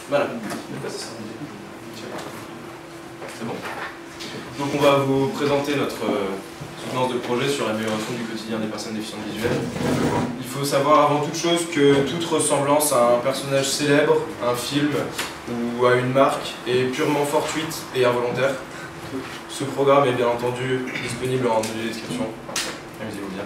Voilà. C'est bon. Donc on va vous présenter notre soutenance de projet sur l'amélioration du quotidien des personnes déficientes visuelles. Il faut savoir avant toute chose que toute ressemblance à un personnage célèbre, un film ou à une marque est purement fortuite et involontaire. Ce programme est bien entendu disponible en dessous de description. Amusez-vous bien.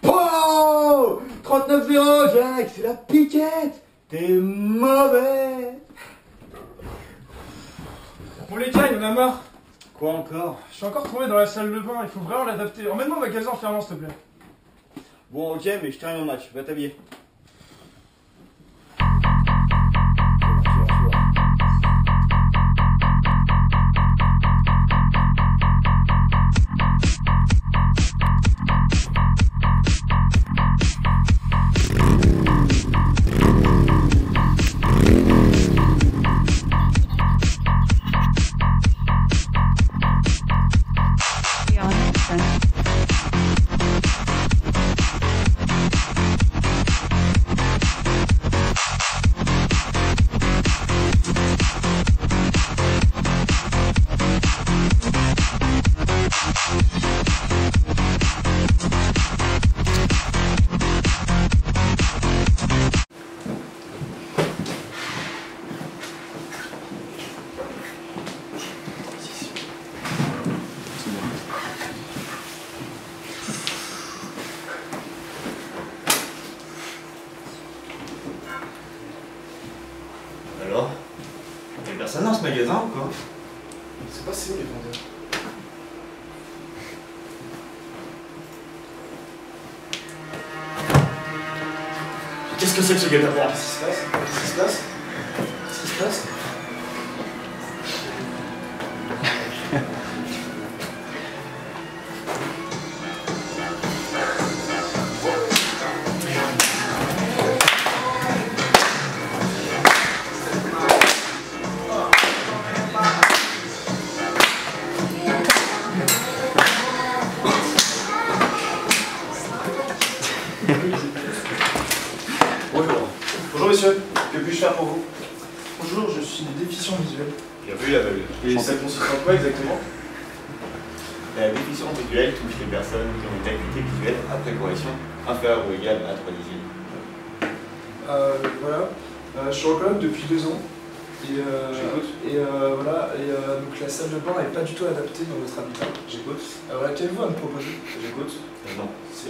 Oh 39-0, Jack, c'est la piquette. T'es mauvais. Bon les gars, il y en a marre. Quoi encore? Je suis encore tombé dans la salle de bain, il faut vraiment l'adapter. Emmène-moi au magasin fermant s'il te plaît. Bon, ok, mais je termine le match, va t'habiller. Alors? Y'a personne dans ce magasin ou quoi? C'est pas si haut les vendeurs. Qu'est-ce que c'est que ce guet-apens? Qu'est-ce qui se passe? Qu'est-ce qui se passe? Qu'est-ce qui se passe? Bonjour. Bonjour monsieur, que puis-je faire pour vous? Bonjour, je suis déficient visuel. Bien vu l'aveugle. Et ça consiste en quoi exactement? La déficience visuelle touche les personnes qui ont une acuité visuelle après correction inférieure ou égale à 3 déciles. Voilà, je suis en colloque depuis 2 ans. J'écoute. Donc la salle de bain n'est pas du tout adaptée dans votre habitat. J'écoute. Voilà, qu'avez-vous à me proposer? J'écoute. Non. C'est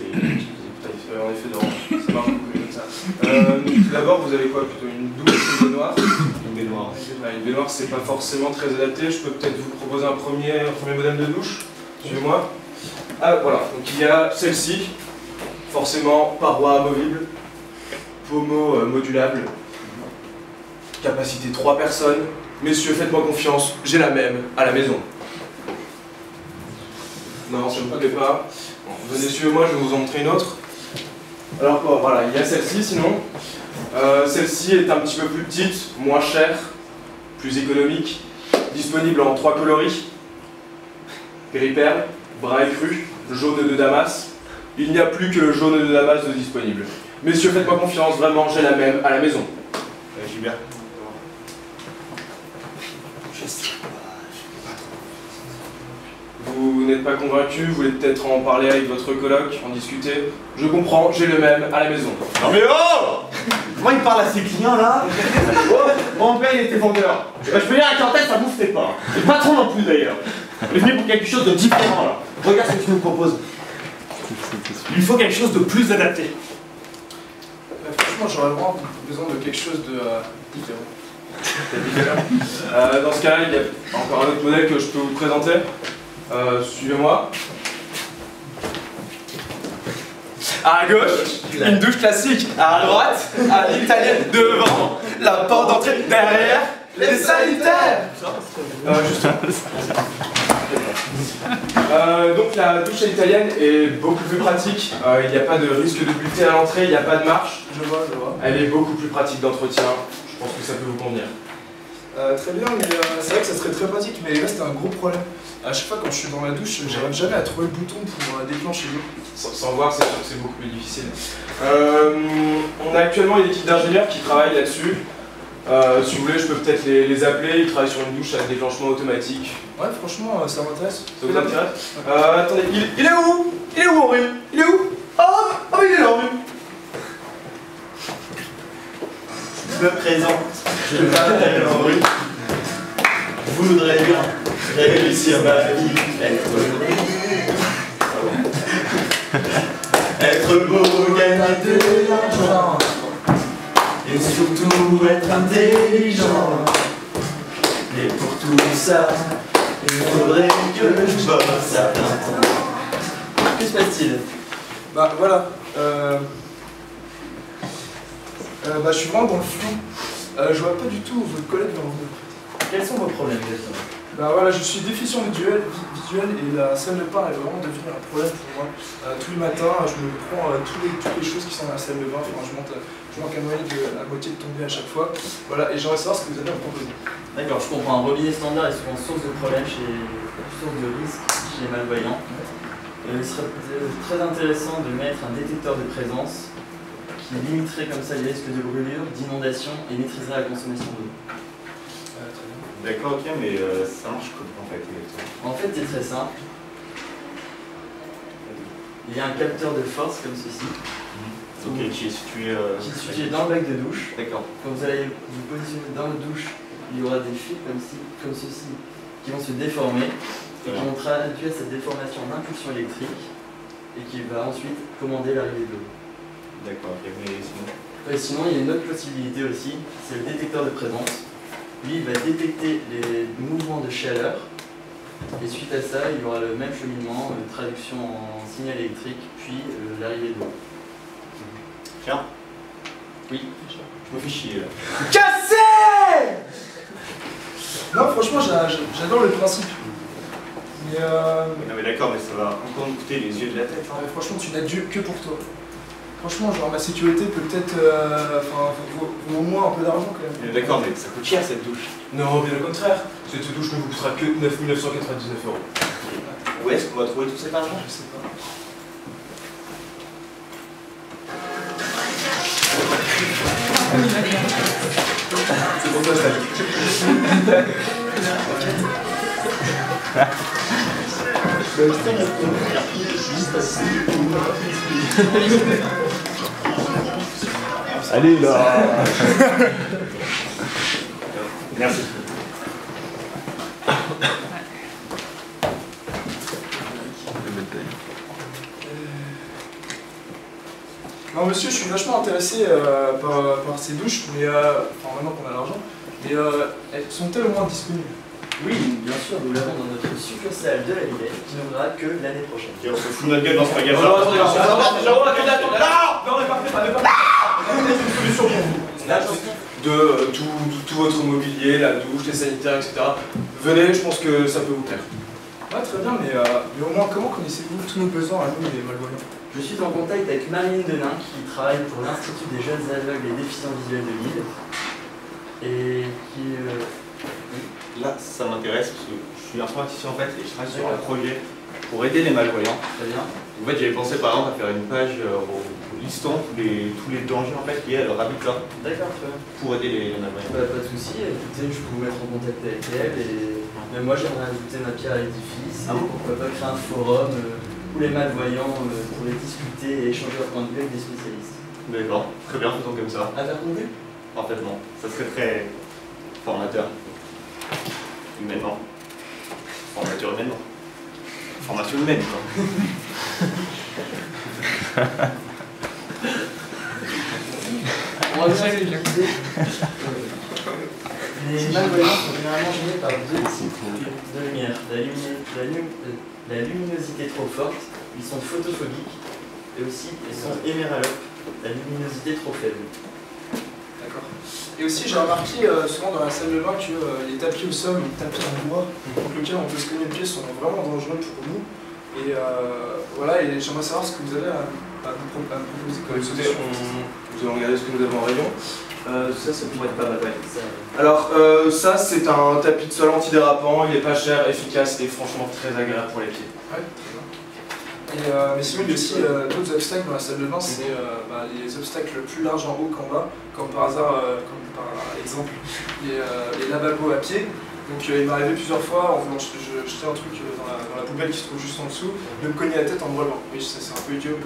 en effet de ça marche beaucoup mieux comme ça. Tout d'abord, vous avez quoi? Plutôt une douche ou une baignoire? Une baignoire. Une baignoire, c'est pas forcément très adapté. Je peux peut-être vous proposer un premier modèle de douche. Suivez-moi. Ah, voilà. Donc il y a celle-ci. Forcément, parois amovibles. Pommeau modulable. Capacité 3 personnes. Messieurs, faites-moi confiance. J'ai la même à la maison. Non, ça ne me plaît pas. Bon, venez, suivez-moi, je vais vous en montrer une autre. Alors quoi, voilà, il y a celle-ci sinon. Celle-ci est un petit peu plus petite, moins chère, plus économique, disponible en 3 coloris. Gris perle, brun écru, jaune de Damas, Il n'y a plus que le jaune de Damas de disponible. Messieurs, faites-moi confiance, vraiment, j'ai la même à la maison. Gilbert. Vous n'êtes pas convaincu, vous voulez peut-être en parler avec votre coloc, en discuter. Je comprends, j'ai le même à la maison. Non mais oh! Comment il parle à ses clients là? Oh, mon père il était vendeur. Bah, je peux dire à clientèle, ça bouffe pas. Le patron non plus d'ailleurs. Il est venu pour quelque chose de différent là. Regarde ce que tu nous proposes. Il faut quelque chose de plus adapté. Franchement, j'aurais vraiment besoin de quelque chose de différent. Dans ce cas-là, il y a encore un autre modèle que je peux vous présenter. Suivez-moi. À gauche, une douche classique. À droite, à l'italienne devant. La porte d'entrée derrière. Les sanitaires. Justement. Donc la douche italienne est beaucoup plus pratique. Il n'y a pas de risque de buter à l'entrée, il n'y a pas de marche. Je vois. Elle est beaucoup plus pratique d'entretien. Je pense que ça peut vous convenir. Très bien, mais c'est vrai que ça serait très pratique, mais là c'est un gros problème. À chaque fois quand je suis dans la douche, j'arrive jamais à trouver le bouton pour déclencher l'eau. Sans voir, c'est sûr que c'est beaucoup plus difficile. On a actuellement une équipe d'ingénieurs qui travaille là-dessus. Si vous voulez, je peux peut-être les appeler. Ils travaillent sur une douche à déclenchement automatique. Ouais, franchement, ça m'intéresse. Ça vous intéresse? Attendez, il est où? Il est où, Henri? Il est où? Ah, mais il est là, Henri. Je me présente. Je m'appelle Henri. Je voudrais bien réussir ma vie. Être beau, gagner de l'argent. Et surtout être intelligent. Mais pour tout ça, il faudrait que je bosse à plein temps. Que se passe-t-il? Bah voilà. Bah je suis vraiment dans le flou. Je vois pas du tout votre collègue dans le. Quels sont vos problèmes exactement? Bah voilà, je suis déficient visuel et la salle de bain est vraiment devenue un problème pour moi. Tous les matins, je me prends toutes les choses qui sont dans la salle de bain. Enfin, je manque à moitié de tomber à chaque fois. Voilà, et j'aimerais savoir ce que vous avez à me proposer. D'accord, je comprends. Un robinet standard est souvent source de problèmes source de risque chez les malvoyants. Il serait très intéressant de mettre un détecteur de présence qui limiterait comme ça les risques de brûlure, d'inondation et maîtriserait la consommation d'eau. D'accord, ok, mais ça marche comment en fait exactement? En fait, c'est très simple. Il y a un capteur de force comme ceci. Ok, qui est situé... Qui est situé dans le bac de douche. D'accord. Quand vous allez vous positionner dans la douche, il y aura des fils comme ceci qui vont se déformer et qui vont traduire cette déformation en impulsion électrique et qui va ensuite commander l'arrivée de l'eau. D'accord, ok, mais sinon... Sinon, il y a une autre possibilité aussi, c'est le détecteur de présence. Lui, il va détecter les mouvements de chaleur et suite à ça, il y aura le même cheminement, traduction en signal électrique, puis l'arrivée de l'eau. Tiens. Oui. Je me fais chier là. Cassé! Non, franchement, j'adore le principe. Mais Non mais d'accord, mais ça va encore nous coûter les yeux de la tête. ouais, franchement, tu n'as Dieu que pour toi. Franchement, genre ma sécurité peut peut-être vaut au moins un peu d'argent quand même. D'accord, mais ça coûte cher cette douche. Non, bien au contraire. Cette douche ne vous coûtera que 9 999 €. Où est-ce qu'on va trouver tout cet argent? Je sais pas. C'est pour toi, Allez là. Merci. Non monsieur, je suis vachement intéressé par ces douches, mais enfin maintenant qu'on a l'argent, mais elles sont-elles au moins disponibles? Oui, bien sûr, nous l'avons dans notre succursale de la Villette qui n'ouvrira que l'année prochaine. Ok, on se fout de notre gueule dans ce magasin. Non, mais parfait, une solution pour vous. De tout votre mobilier, la douche, les sanitaires, etc. Venez, je pense que ça peut vous plaire. Ouais, très bien, mais au moins comment connaissez-vous tous nos besoins à nous, les malvoyants? Je suis en contact avec Marine Denain qui travaille pour l'Institut des jeunes aveugles et déficients visuels de Lille et qui... Là, ça m'intéresse parce que je suis informaticien en fait et je travaille sur un projet pour aider les malvoyants. Très bien. En fait, j'avais pensé par exemple à faire une page listant tous les dangers en fait liés à leur habitat D'accord, très bien. pour aider les Malvoyants. Pas de soucis, écoutez, je peux vous mettre en contact avec elle et même moi j'aimerais ajouter ma pierre à l'édifice. Ah bon? Pourquoi pas créer un forum où les malvoyants pourraient discuter et échanger leur point de vue avec des spécialistes. D'accord, très bien, faisons comme ça. À faire convenu? Parfaitement. Ça serait très formateur. Humainement. Formateur humainement. Formation humaine, quoi. On va bien utiliser. Les malvoyants sont généralement gênés par deux types de lumière. La luminosité trop forte, ils sont photophobiques, et aussi ils sont héméralopes, la luminosité trop faible. D'accord. Et aussi, j'ai remarqué souvent dans la salle de bain que les tapis au sol, les tapis en bois, donc lesquels on peut se cogner le pied, sont vraiment dangereux pour nous. Et voilà, et j'aimerais savoir ce que vous avez à nous proposer comme Écoutez, solution. nous allons regarder ce que nous avons en rayon. Ça pourrait être pas mal. Ouais. Ça, Alors, ça, c'est un tapis de sol antidérapant. Il est pas cher, efficace et franchement très agréable pour les pieds. Ouais, très bien. Et, mais sinon, il y a aussi d'autres obstacles dans la salle de bain, c'est les obstacles plus larges en haut qu'en bas, comme par hasard, comme par exemple, les lavabos à pied. Donc il m'est arrivé plusieurs fois, en voulant jeter un truc dans la poubelle qui se trouve juste en dessous, de me cogner la tête en me relevant. Oui, c'est un peu idiot.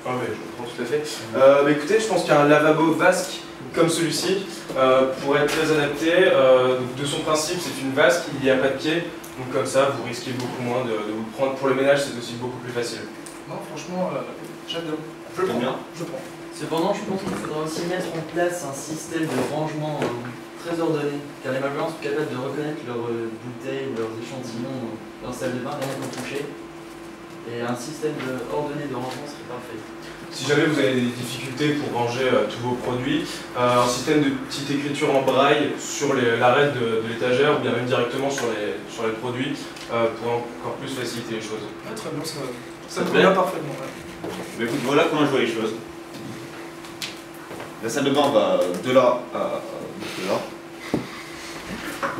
Ah oui, je comprends tout à fait. Bah écoutez, je pense qu'un lavabo vasque comme celui-ci pourrait être très adapté. De son principe, c'est une vasque, il n'y a pas de pied. Donc comme ça, vous risquez beaucoup moins de vous prendre. Pour le ménage, c'est aussi beaucoup plus facile. Non, franchement, j'aime bien. Je J'aime bien. Je prends. Cependant, je pense qu'il faudra aussi mettre en place un système de rangement très ordonné, car les malvoyants sont capables de reconnaître leurs bouteilles, leurs échantillons dans la salle de bain, rien qu'en toucher. Et un système ordonné de rangement serait parfait. Si jamais vous avez des difficultés pour ranger tous vos produits, un système de petite écriture en braille sur l'arête de l'étagère ou bien même directement sur les produits pour encore plus faciliter les choses. Ouais, très bien, ça me convient parfaitement. Ouais. Mais écoute, voilà comment je vois les choses. La salle de bain va de là à là.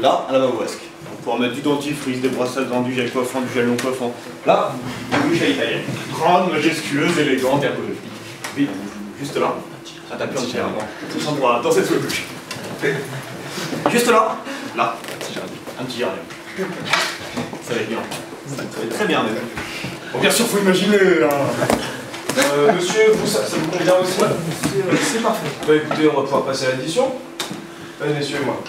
Là, un lavabo vasque. On pourra mettre du dentifrice, des brosses à dents, du gel coiffant, du gel non coiffant. Là, une douche à l'italienne. Grande, majestueuse, élégante et un peu de vie. Juste là, un tapis entier avant. Tout endroit dans cette seule douche. Juste là, un petit jardin. Ça va être bien. Ça va être très bien même. Bon, bien sûr, faut imaginer. Hein. Monsieur, vous, ça vous convient aussi? C'est parfait. Bah écoutez, on va pouvoir passer à l'addition. Allez, messieurs, moi.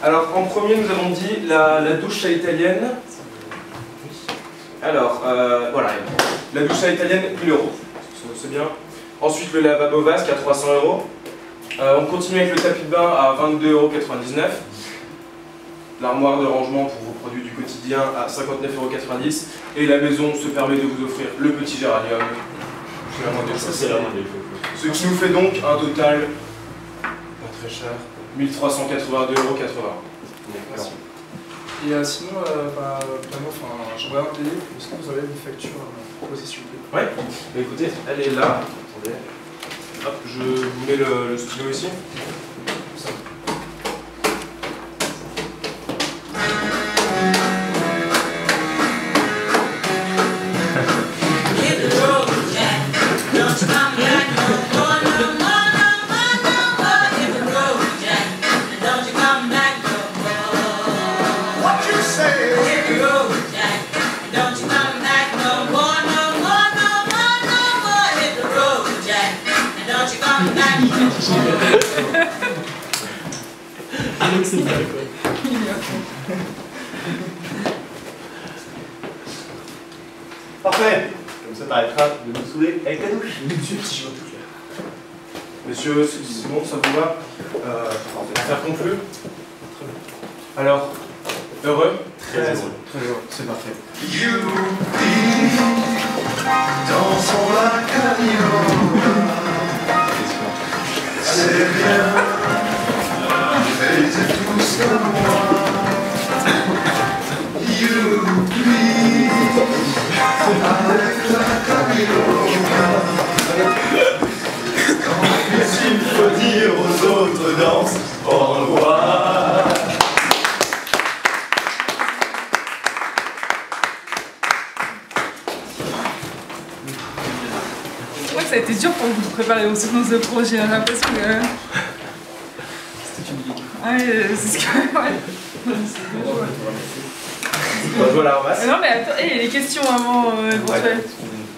Alors, en premier, nous avons dit la douche à l'italienne. Alors, voilà, la douche à l'italienne, 1 €. C'est bien. Ensuite, le lavabo vasque à 300 €. On continue avec le tapis de bain à 22,99 €. L'armoire de rangement pour vos produits du quotidien à 59,90 €. Et la maison se permet de vous offrir le petit géranium. C'est la moindre des choses. C'est la moindre des choses. Ce qui nous fait donc un total, pas très cher, 1382,80 €. Merci. Et sinon, vraiment, j'aimerais un payer. Est-ce que vous avez une facture à proposer, s'il vous plaît? Ouais, bah écoutez, elle est là. Attendez. Hop, je vous mets le stylo ici. Ça. Parfait. Comme ça t'arrêteras de nous saouler avec ta douche. Monsieur, c'est bon, ça vous va? Affaire conclue. Très bien. Alors, heureux? Très heureux. Très heureux, c'est parfait. Dansons la cagnole, c'est bien, faites tous comme moi. Youpi, avec la cagnole. Quand il faut dire aux autres danse, au revoir. ça a été dur pour vous de préparer vos séquences de projet, j'ai l'impression que... C'était une ligue. Ouais, c'est ce que... Ouais. On va jouer à la ramasse. Non mais attends, il y a les questions avant éventuelles.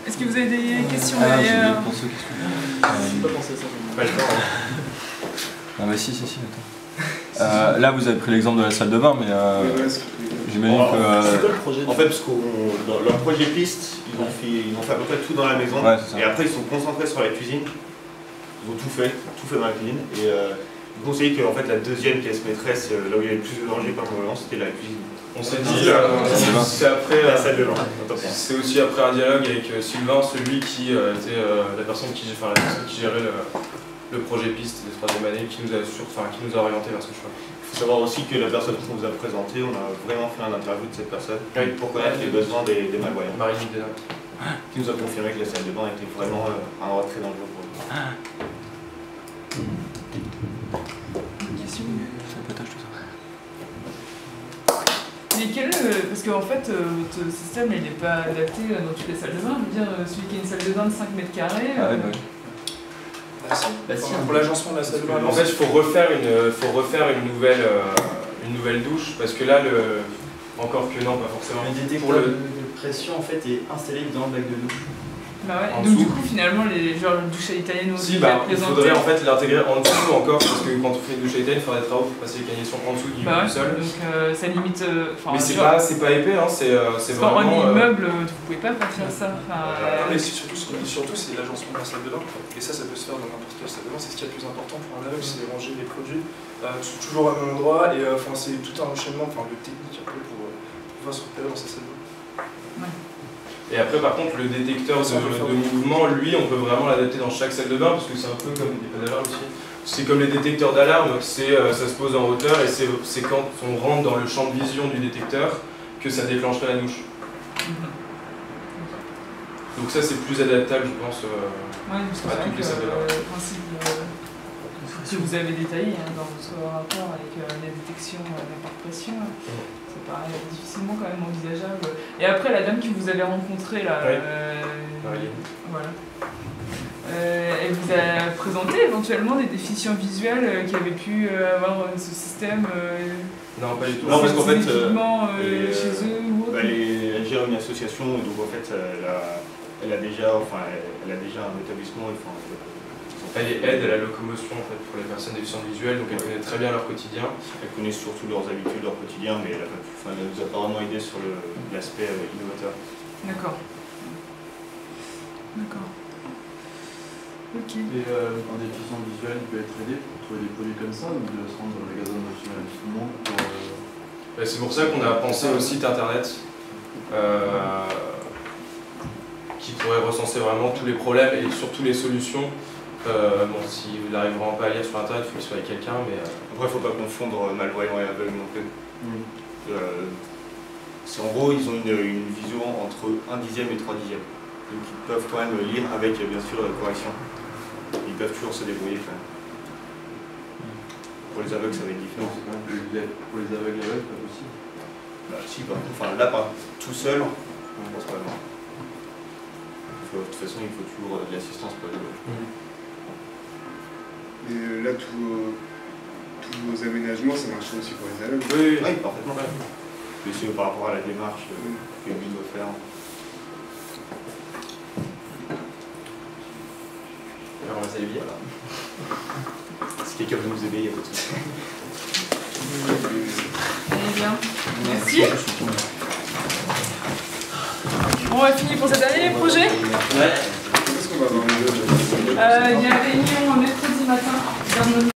Est-ce que vous avez des questions derrière? Pense aux questions. J'ai pas pensé à ça. Pas le temps. Ah bah si, attends. Là vous avez pris l'exemple de la salle de bain, mais j'imagine que... En fait, parce que dans leur projet piste, ils ont fait à peu près tout dans la maison. Ouais, c'est ça. Et après, ils sont concentrés sur la cuisine. Ils ont tout fait dans la cuisine. Et ils conseillent que en fait, la deuxième pièce maîtresse, là où il y avait le plus de danger par moment, c'était la cuisine. On s'est dit, c'est après... La salle de bain. C'est aussi après un dialogue avec Sylvain, celui qui était la personne qui gérait le projet piste de 3e année, qui nous a orienté vers ce choix. Il faut savoir aussi que la personne qu'on vous a présentée, on a vraiment fait un interview de cette personne pour connaître les besoins des malvoyants. Marie Midena. Qui nous a confirmé que la salle de bain était vraiment un endroit très dangereux pour eux. Une question? Ça potage tout ça. Mais parce qu'en fait, votre système il n'est pas adapté dans toutes les salles de bain. Je veux dire, celui qui a une salle de bain de 5 mètres carrés. Ah ouais, bah oui. Pour l'agencement de la salle de bain. En fait, il faut refaire une nouvelle douche, parce que là, encore que non, pas forcément. Le détecteur de pression en fait est installé dans le bac de douche. Bah ouais. En Donc dessous. du coup, finalement, genre le douche à l'italienne Si, bah, il faudrait en fait l'intégrer en dessous encore, parce que quand on fait une douche à l'italienne, il faudrait des travaux pour passer les cagnaisons en dessous du sol. Donc ça limite. Mais c'est pas épais, hein, c'est vraiment. En immeuble, vous pouvez pas faire ça. Non, mais surtout c'est l'agencement de la salle de bain. Et ça peut se faire dans n'importe quelle salle de bain. C'est ce qui est le plus important pour un aveugle, c'est de ranger les produits toujours au même endroit. Et c'est tout un enchaînement de technique après pour pouvoir se repérer dans sa salle de bain. Ouais. Et après, par contre, le détecteur de mouvement, lui, on peut vraiment l'adapter dans chaque salle de bain, parce que c'est un peu comme des d'alarme aussi. C'est comme les détecteurs d'alarme, ça se pose en hauteur, et c'est quand on rentre dans le champ de vision du détecteur que ça déclencherait la douche. Donc ça, c'est plus adaptable, je pense, à toutes les salles de bain. Le principe, que vous avez détaillé dans votre rapport avec la détection par pression, ça paraît difficilement quand même envisageable. Et après, la dame que vous avez rencontrée là, voilà. Elle vous a présenté éventuellement des déficients visuels qui avaient pu avoir ce système Non, pas du tout. Non, parce qu'en fait, chez eux ou autre. Elle gère une association, et donc en fait, elle a déjà un établissement. Elle aide à la locomotion en fait, pour les personnes déficientes visuelles, donc elle connaît très bien leur quotidien. Elle connaît surtout leurs habitudes, leur quotidien, mais elle nous a vraiment aidé sur l'aspect innovateur. D'accord. Ok. Et un déficient visuel peut être aidé pour trouver des produits comme ça, ou de se rendre dans le magasin de national tout le monde pour... C'est pour ça qu'on a pensé au site internet qui pourrait recenser vraiment tous les problèmes et surtout les solutions. Si vous n'arriverez pas à lire sur internet, il faut qu'il soit avec quelqu'un. Mais après, il ne faut pas confondre malvoyant et aveugle non plus. En gros, ils ont une vision entre 1/10 et 3/10. Donc ils peuvent quand même lire avec, bien sûr, correction. Ils peuvent toujours se débrouiller quand même. Pour les aveugles, ça va être différent. Pour les aveugles, c'est pas possible. Bah, si, par contre, là, tout seul, c'est pas grave. De toute façon, il faut toujours de l'assistance pour les aveugles. Et là, tous vos aménagements, ça marche aussi pour les aveugles? Oui, parfaitement. Mais c'est par rapport à la démarche que lui doit faire. Alors, on va s'habiller. Si quelqu'un veut nous aider, il y a pas de souci. Eh bien, merci. Bon, on a fini pour cette année, les projets? Est-ce qu'on va avoir une Il y a réunion mercredi matin.